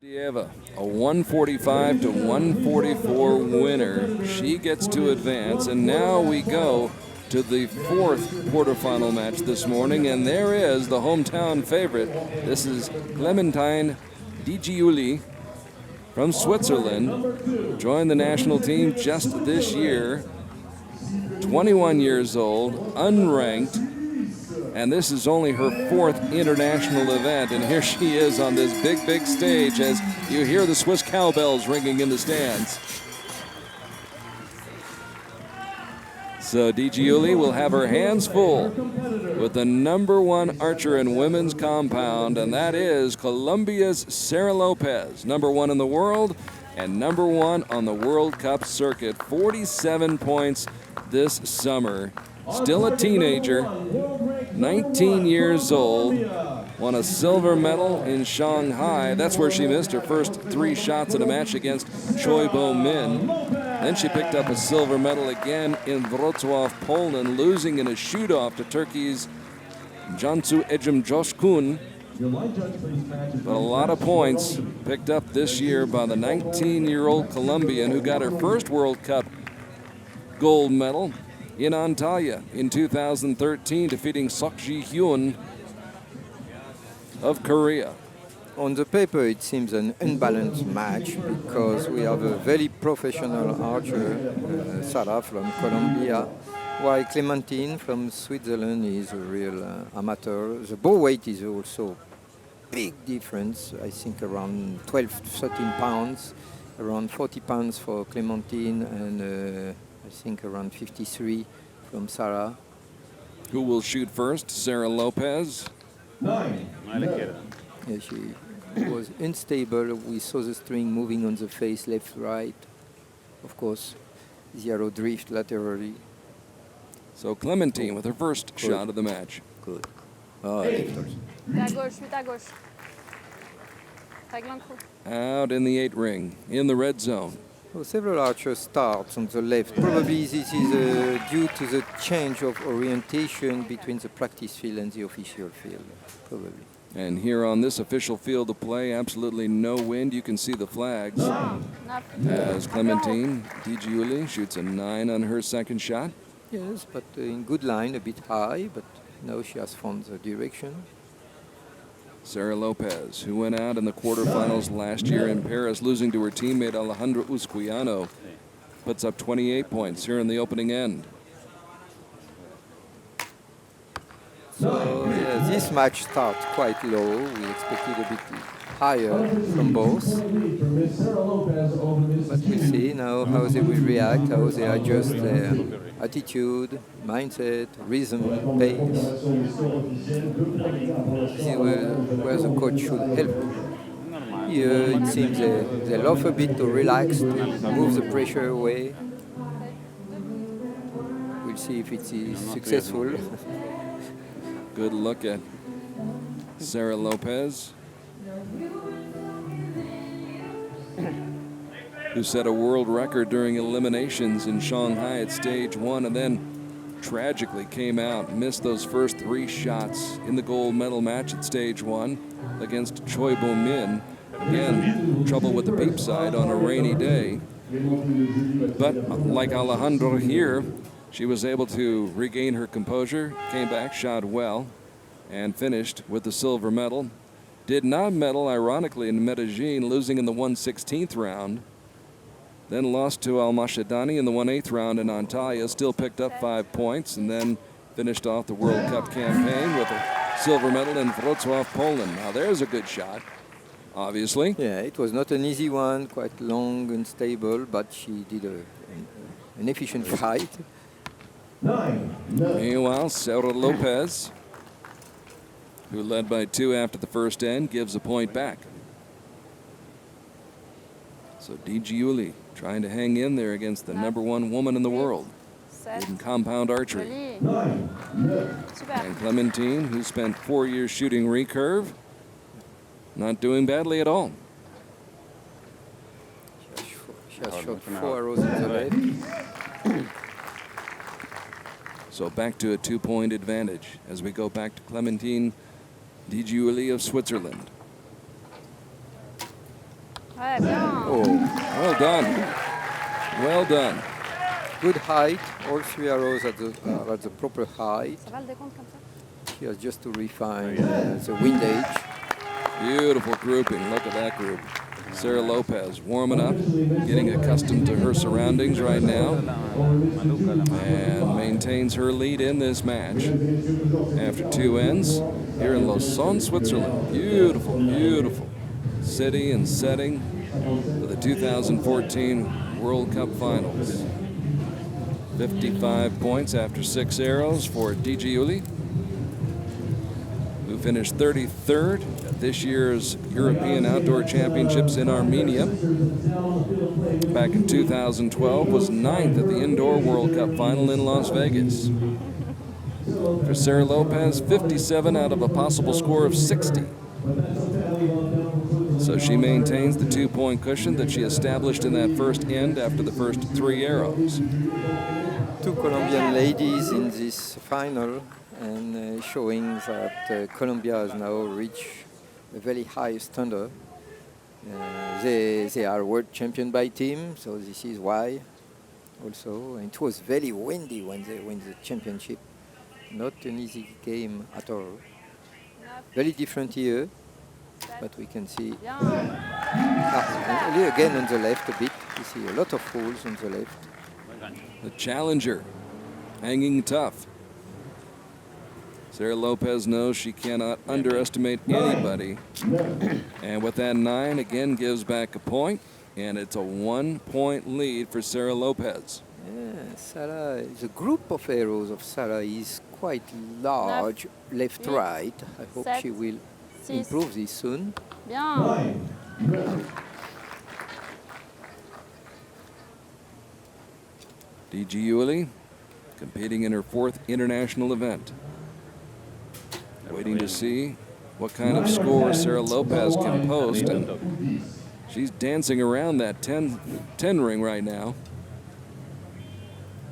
Dieva, a 145 to 144 winner. She gets to advance, and now we go to the fourth quarterfinal match this morning, and there is the hometown favorite. This is Clementine Dgu Lee from Switzerland. Joined the national team just this year. 21 years old, unranked. And this is only her fourth international event, and here she is on this big stage as you hear the Swiss cowbells ringing in the stands. So Dgu Lee will have her hands full with the #1 archer in women's compound, and that is Colombia's Sara Lopez, #1 in the world and #1 on the World Cup circuit. 47 points this summer. Still a teenager, 19 years old, won a silver medal in Shanghai. That's where she missed her first 3 shots in a match against Choi Bo-min. Then she picked up a silver medal again in Wrocław, Poland, losing in a shoot-off to Turkey's Cansu Ecem-Coşkun. But a lot of points picked up this year by the 19-year-old Colombian who got her first World Cup gold medal in Antalya in 2013, defeating Sok Ji-hyun of Korea. On the paper, it seems an unbalanced match because we have a very professional archer, Sara from Colombia, while Clementine from Switzerland is a real amateur. The bow weight is also big difference, I think around 12 to 13 pounds, around 40 pounds for Clementine and I think around 53 from Sara. Who will shoot first? Sara Lopez. Yeah, she was unstable. We saw the string moving on the face, left, right. Of course, zero drift laterally. So Clementine with her first shot of the match. Good. Oh, left also. Out in the 8 ring, in the red zone. Well, several archers start on the left. Probably this is due to the change of orientation between the practice field and the official field, probably. And here on this official field of play, absolutely no wind. You can see the flags as Clementine Dgu Lee shoots a 9 on her second shot. Yes, but in good line, a bit high, but now she has found the direction. Sara Lopez, who went out in the quarterfinals last year in Paris, losing to her teammate Alejandra Usquiano, puts up 28 points here in the opening end. So this match starts quite low. We expected a bit higher from both. But we'll see now how they will react, how they adjust their attitude, mindset, rhythm, pace. This is where the coach should help. Here it seems they laugh a bit to relax, to move the pressure away. We'll see if it is successful. Good look at Sara Lopez, who set a world record during eliminations in Shanghai at stage 1 and then tragically came out, missed those first 3 shots in the gold medal match at stage 1 against Choi Bo-min. Again, trouble with the peep side on a rainy day. But like Alejandro here, she was able to regain her composure, came back, shot well, and finished with the silver medal. Did not medal, ironically, in Medellin, losing in the 1/16 round. Then lost to Al-Mashadani in the 1/8 round in Antalya, still picked up 5 points, and then finished off the World Cup campaign with a silver medal in Wrocław, Poland. Now there's a good shot, obviously. Yeah, it was not an easy one, quite long and stable, but she did an efficient fight. Meanwhile, Sara Lopez, who led by 2 after the first end, gives a point back. So Dgu Lee trying to hang in there against the #1 woman in the world in compound archery. And Clementine, who spent 4 years shooting recurve, not doing badly at all. She has shot 4 arrows in the left. So back to a 2-point advantage as we go back to Clementine Dgu Lee of Switzerland. Ouais, bien. Oh, Well done. Well done. good height. All 3 arrows are at the proper height. Ça va le décompte comme ça? She has just to refine the windage. Beautiful grouping. Look at that group. Sara Lopez warming up, getting accustomed to her surroundings right now, and maintains her lead in this match. After 2 ends, here in Lausanne, Switzerland. Beautiful, beautiful city and setting for the 2014 World Cup Finals. 55 points after 6 arrows for Dgu Lee, who finished 33rd at this year's European Outdoor Championships in Armenia. Back in 2012, was 9th at the Indoor World Cup Final in Las Vegas. For Sara Lopez, 57 out of a possible score of 60. So she maintains the 2-point cushion that she established in that first end after the first 3 arrows. 2 Colombian ladies in this final, and showing that Colombia has now reached a very high standard. They are world champion by team, so this is why also. And it was very windy when they win the championship. Not an easy game at all. Very different here, but we can see again on the left a bit. You see a lot of holes on the left. The challenger, hanging tough. Sara Lopez knows she cannot underestimate anybody. And with that 9, again gives back a point, and it's a 1-point lead for Sara Lopez. Yeah, Sara, the group of arrows of Sara is quite large, left-right. I hope she will improve this soon. Bien. Dgu Lee competing in her 4th international event. Waiting to see what kind of score Sara Lopez can post. And she's dancing around that 10 ring right now.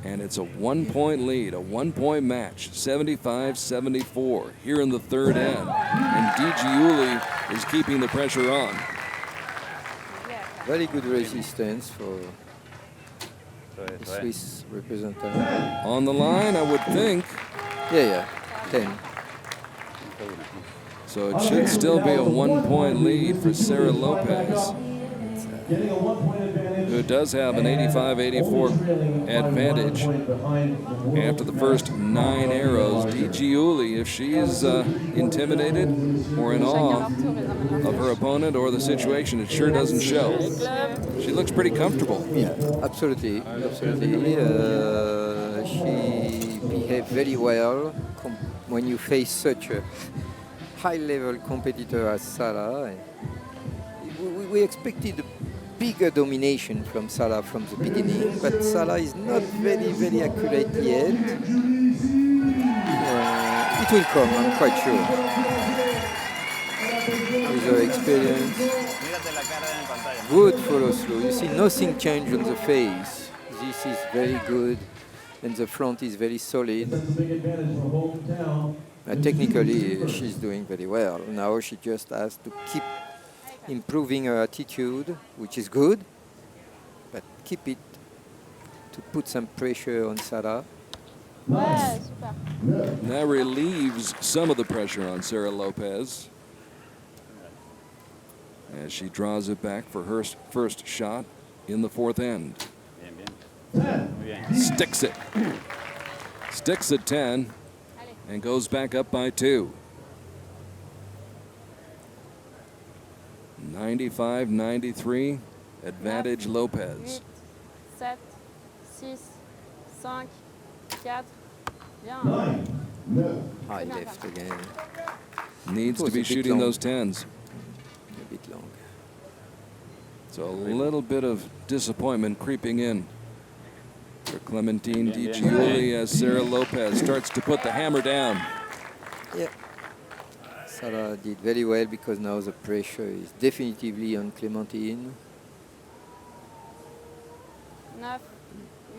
And it's a 1-point lead, a 1-point match, 75-74 here in the 3rd end. And Dgu Lee is keeping the pressure on. Very good resistance for the Swiss representative. On the line, I would think. Yeah, 10. So it should still be a 1-point lead for Sara Lopez, who does have an 85-84 advantage after the first 9 arrows. Dgu Lee, if she is intimidated or in awe of her opponent or the situation, it sure doesn't show. She looks pretty comfortable. Yeah, absolutely, absolutely. She behaved very well when you face such a high-level competitor as Sara. We expected bigger domination from Sara from the beginning, but Sara is not very, very accurate yet. It will come, I'm quite sure. With her experience. Good follow through. You see nothing changed on the face. This is very good, and the front is very solid. Technically, she's doing very well. Now she just has to keep improving her attitude, which is good, but keep it to put some pressure on Sara. Ouais, super. That relieves some of the pressure on Sara Lopez as she draws it back for her first shot in the 4th end. Sticks it. Sticks at 10 and goes back up by 2. 95-93, advantage Lopez. 8, 7, 6, 5, 4. Bien. High left again. Needs It was to be a bit shooting long. those 10s. A bit long. So a little bit of disappointment creeping in for Clementine Dgu Lee as Sara Lopez starts to put the hammer down. Yeah. Sara did very well because now the pressure is definitively on Clementine. 9,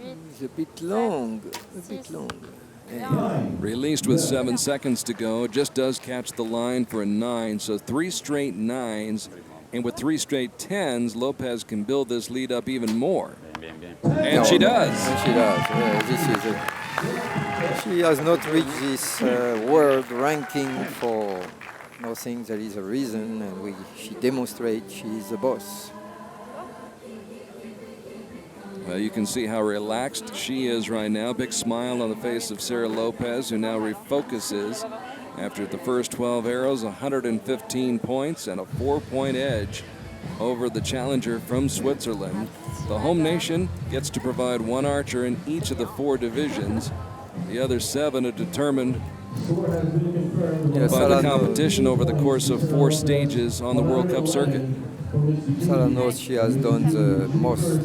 8. It's a bit long. A bit long. Yeah. Released with 7 seconds to go, just does catch the line for a 9, so 3 straight 9s, And with 3 straight 10s, Lopez can build this lead up even more. Bien, bien, bien. And she does. And she does. This is it. She has not reached this world ranking for nothing. There is a reason, and she demonstrates she is the boss. Well, you can see how relaxed she is right now. Big smile on the face of Sara Lopez, who now refocuses after the first 12 arrows, 115 points and a 4-point edge over the challenger from Switzerland. The home nation gets to provide 1 archer in each of the 4 divisions. The other 7 are determined by the competition over the course of 4 stages on the World Cup circuit. Sara knows she has done the most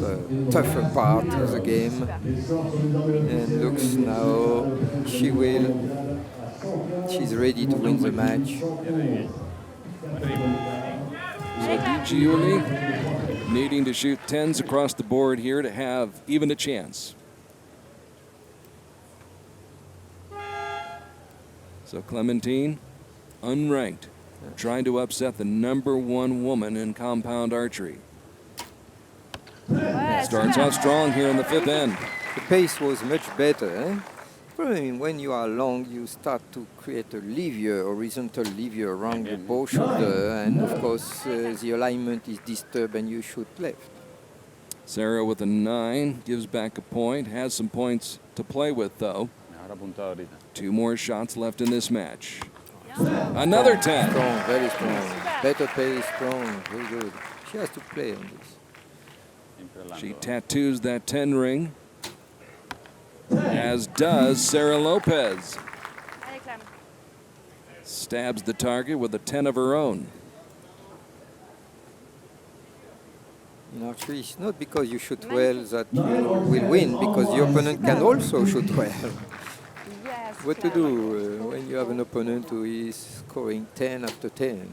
tougher part of the game, and looks now she's ready to win the match. So Dgu Lee needing to shoot 10s across the board here to have even a chance. So Clementine, unranked, trying to upset the #1 woman in compound archery. Starts off strong here in the 5th end. The pace was much better. Probably when you are long, you start to create a lever, horizontal lever around the bow shoulder, and of course the alignment is disturbed and you shoot left. Sara with a 9 gives back a point, has some points to play with though. 2 more shots left in this match. Another 10. Strong, very strong. Better pace, strong, very good. She has to play on this. She tattoos that 10 ring, as does Sara Lopez. Stabs the target with a 10 of her own. In archery, it's not because you shoot well that you will win, because the opponent can also shoot well. What to do when you have an opponent who is scoring 10 after 10?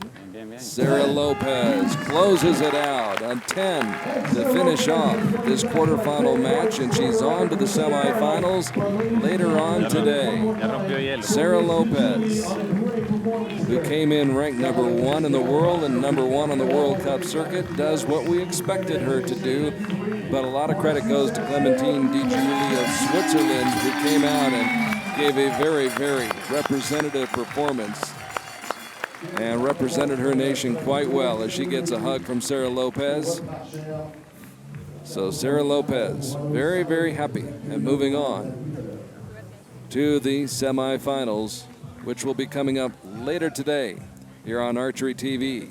Sara Lopez closes it out on 10 to finish off this quarterfinal match, and she's on to the semifinals later on today. Sara Lopez, who came in ranked #1 in the world and #1 on the World Cup circuit, does what we expected her to do. But a lot of credit goes to Clementine Dgu Lee of Switzerland, who came out and gave a very, very representative performance and represented her nation quite well as she gets a hug from Sara Lopez. So Sara Lopez, very, very happy and moving on to the semifinals, which will be coming up later today here on Archery TV.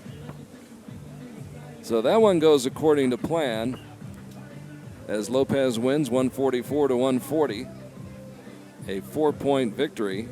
So that one goes according to plan as Lopez wins 144 to 140. A 4-point victory.